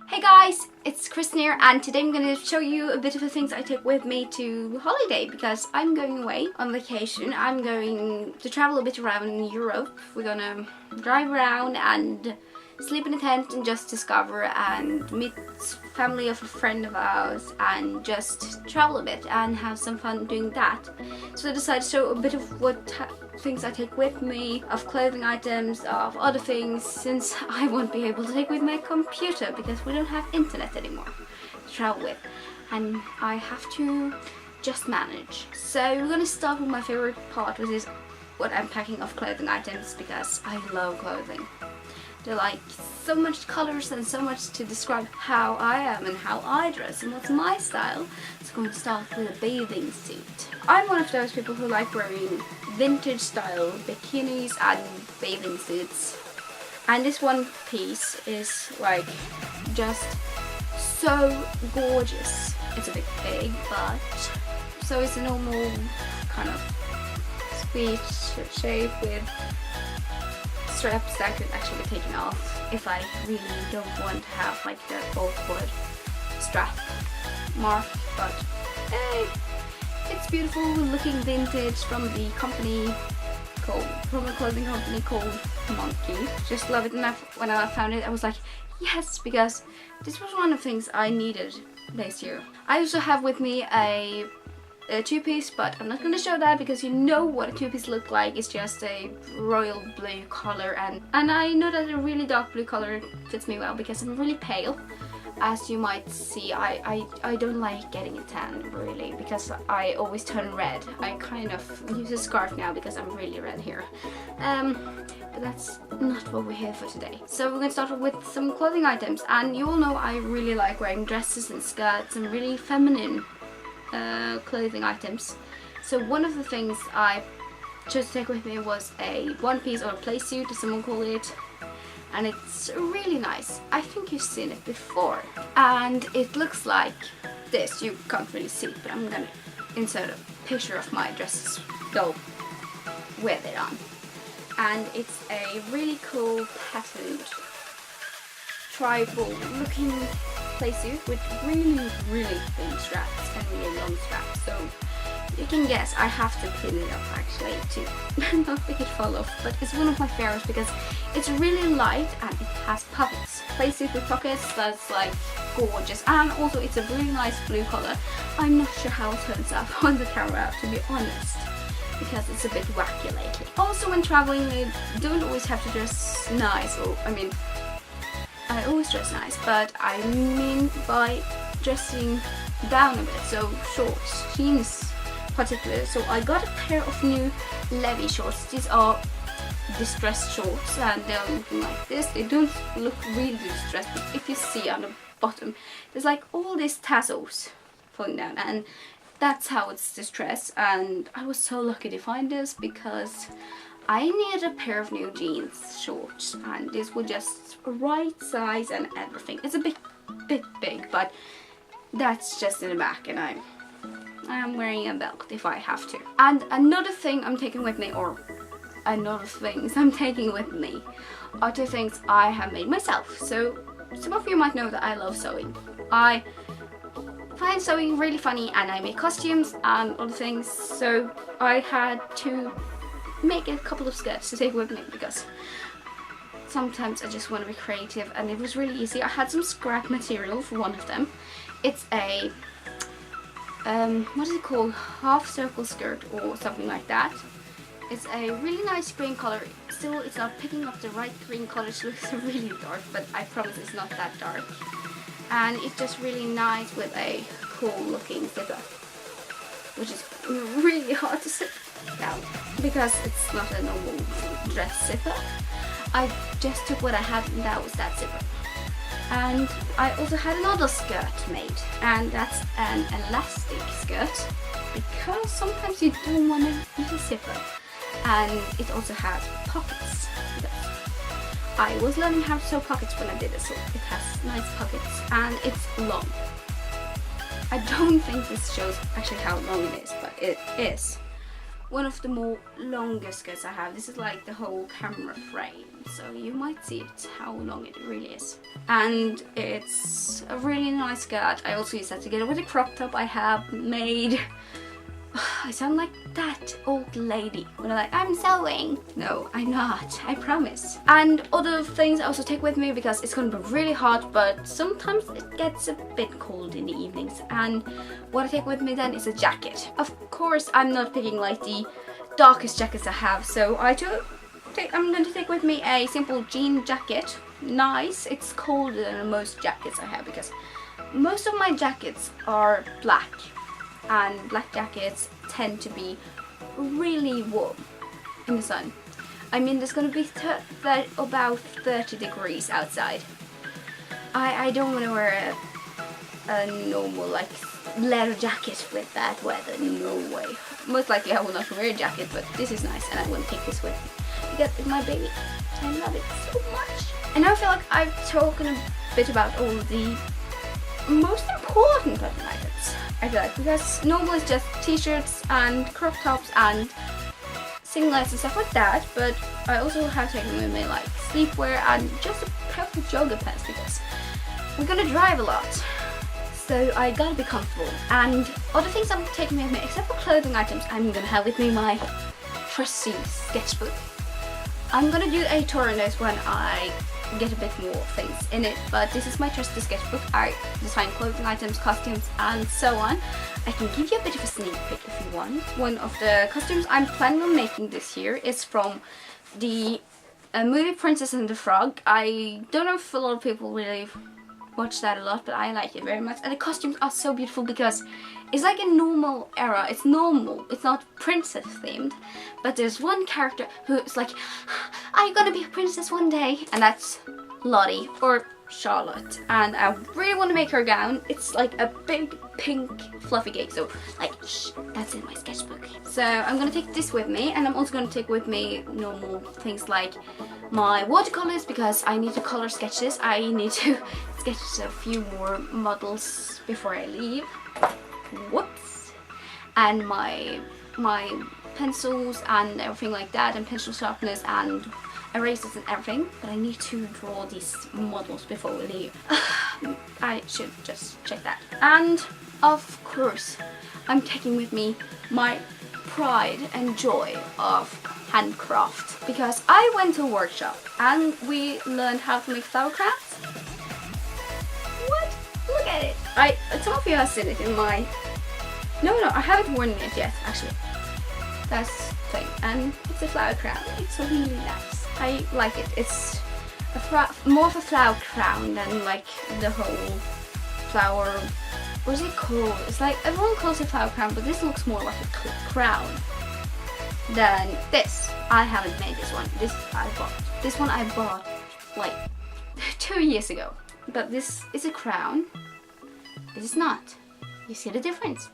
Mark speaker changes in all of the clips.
Speaker 1: Hey guys, it's Kristin here, and today I'm going to show you a bit of the things I take with me to holiday because I'm going away on vacation. I'm going to travel a bit around Europe. We're gonna drive around and sleep in a tent and just discover and meet family of a friend of ours and just travel a bit and have some fun doing that. So I decided to show a bit of what things I take with me, of clothing items, of other things, since I won't be able to take with my computer because we don't have internet anymore to travel with and I have to just manage. So we're gonna start with my favorite part, which is what I'm packing of clothing items because I love clothing. They're like so much colors and so much to describe how I am and how I dress and what's my style. So I'm going to start with a bathing suit. I'm one of those people who like wearing vintage style bikinis and bathing suits. And this one piece is like just so gorgeous. It's a bit big, but so it's a normal kind of sweet shape with straps that could actually be taken off if I really don't want to have like the awkward strap mark, but hey, it's beautiful looking vintage from a clothing company called Monkey. Just love it, and when I found it I was like yes, because this was one of the things I needed this year. I also have with me a two-piece, but I'm not going to show that because you know what a two-piece look like. It's just a royal blue color, and I know that a really dark blue color fits me well because I'm really pale, as you might see. I don't like getting a tan really because I always turn red. I kind of use a scarf now because I'm really red here, but that's not what we're here for today. So we're going to start with some clothing items, and you all know I really like wearing dresses and skirts and really feminine clothing items. So one of the things I chose to take with me was a one-piece or a play suit, as someone call it, and it's really nice. I think you've seen it before, and it looks like this. You can't really see it, but I'm gonna insert a picture of my dresses go with it on, and it's a really cool patterned tribal looking play suit with really thin straps and really long straps. So you can guess I have to clean it up actually to not make it fall off, but it's one of my favorites because it's really light and it has pockets. Play suit with pockets, that's like gorgeous, and also it's a really nice blue color. I'm not sure how it turns out on the camera, to be honest, because it's a bit wacky lately. Also when traveling you don't always have to dress nice, or I always dress nice, but I mean by dressing down a bit, so shorts, jeans particularly. So I got a pair of new Levi shorts. These are distressed shorts and they're looking like this. They don't look really distressed, but if you see on the bottom there's like all these tassels falling down, and that's how it's distressed. And I was so lucky to find this because I needed a pair of new jeans shorts, and this was just right size and everything. It's a bit big, but that's just in the back, and I am wearing a belt if I have to. And another thing I'm taking with me, or another things I'm taking with me, are two things I have made myself. So some of you might know that I love sewing. I find sewing really funny, and I make costumes and other things, so I had to make a couple of skirts to take with me because sometimes I just want to be creative, and it was really easy. I had some scrap material for one of them. It's a what is it called, half circle skirt or something like that. It's a really nice green color. Still, it's not picking up the right green color. It looks really dark, but I promise it's not that dark. And it's just really nice with a cool looking zipper, which is really hard to sit down because it's not a normal dress zipper. I just took what I had, and that was that zipper. And I also had another skirt made, and that's an elastic skirt because sometimes you don't want to use a zipper. And it also has pockets. I was learning how to sew pockets when I did it, so it has nice pockets and it's long. I don't think this shows actually how long it is, but it is. one of the more longest skirts I have. This is like the whole camera frame, so you might see it, how long it really is. And it's a really nice skirt. I also use that together with a crop top I have made. I sound like that old lady when I'm like, I'm sewing. No, I'm not, I promise. And other things I also take with me because it's gonna be really hot, but sometimes it gets a bit cold in the evenings. And what I take with me then is a jacket. Of course, I'm not picking like the darkest jackets I have, so I'm going to take with me a simple jean jacket. Nice, it's colder than most jackets I have because most of my jackets are black. And black jackets tend to be really warm in the sun. I mean, there's gonna be about 30 degrees outside. I don't want to wear a normal like leather jacket with that weather, no way. Most likely I will not wear a jacket, but this is nice and I want to take this with me because it's my baby. I love it so much. And I feel like I've talked a bit about all the most important clothing items. I feel like, because normally it's just t-shirts and crop tops and singlets and stuff like that, but I also have taken with me like sleepwear and just a pair of jogger pants because we're gonna drive a lot, so I gotta be comfortable. And other things I'm taking with me, except for clothing items, I'm gonna have with me my trusty sketchbook. I'm gonna do a tour on this when I get a bit more things in it, but this is my trusty sketchbook. I design clothing items, costumes and so on. I can give you a bit of a sneak peek if you want. One of the costumes I'm planning on making this year is from the movie Princess and the Frog. I don't know if a lot of people really watch that a lot, but I like it very much. And the costumes are so beautiful because it's like a normal era. It's normal, it's not princess themed, but there's one character who's like, I'm gonna be a princess one day, and that's Lottie or Charlotte. And I really want to make her gown. It's like a big pink fluffy cake, so like shh, that's in my sketchbook. So I'm gonna take this with me, and I'm also gonna take with me normal things like my watercolors because I need to color sketch this. I need to sketch a few more models before I leave. Whoops. And my pencils and everything like that, and pencil sharpeners and erasers and everything, but I need to draw these models before we leave. I should just check that. And of course I'm taking with me my pride and joy of handcraft because I went to a workshop and we learned how to make flower crafts. What? Look at it. Some of you have seen it in my no, I haven't worn it yet actually. That's the thing, and it's a flower crown. It's really nice. I like it. It's more of a flower crown than like the whole flower. What is it called? It's like everyone calls it flower crown, but this looks more like a crown than this. I haven't made this one. This I bought. This one I bought like 2 years ago. But this is a crown. This is not. You see the difference?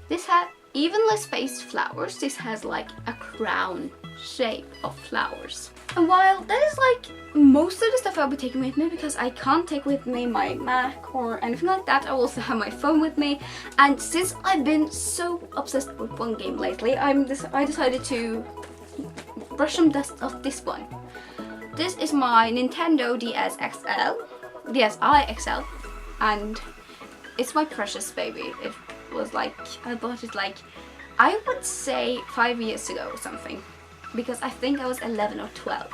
Speaker 1: This has evenly spaced flowers. This has like a crown shape of flowers. And while that is like most of the stuff I'll be taking with me because I can't take with me my Mac or anything like that, I also have my phone with me. And since I've been so obsessed with one game lately, I decided to brush some dust off this one. This is my Nintendo DS XL, and it's my precious baby. It was like, I bought it like, I would say 5 years ago or something, because I think I was 11 or 12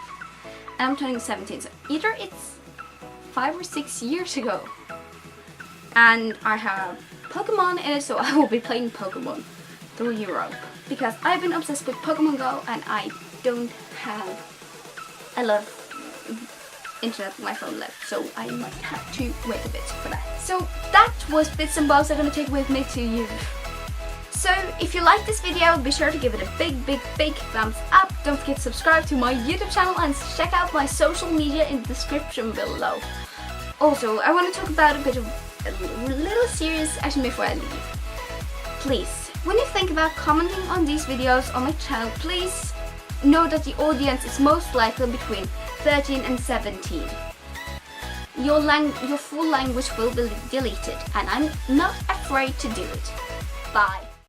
Speaker 1: and I'm turning 17, so either it's 5 or 6 years ago. And I have Pokemon in it, so I will be playing Pokemon through Europe because I've been obsessed with Pokemon Go and I don't have a lot of internet on my phone left, so I might have to wait a bit for that. So that was bits and bobs I'm gonna take with me to you. So if you like this video, be sure to give it a big thumbs up. Don't forget to subscribe to my YouTube channel and check out my social media in the description below. Also, I want to talk about a little serious action before I leave. Please, when you think about commenting on these videos on my channel, please know that the audience is most likely between 13 and 17. Your full language will be deleted, and I'm not afraid to do it. Bye.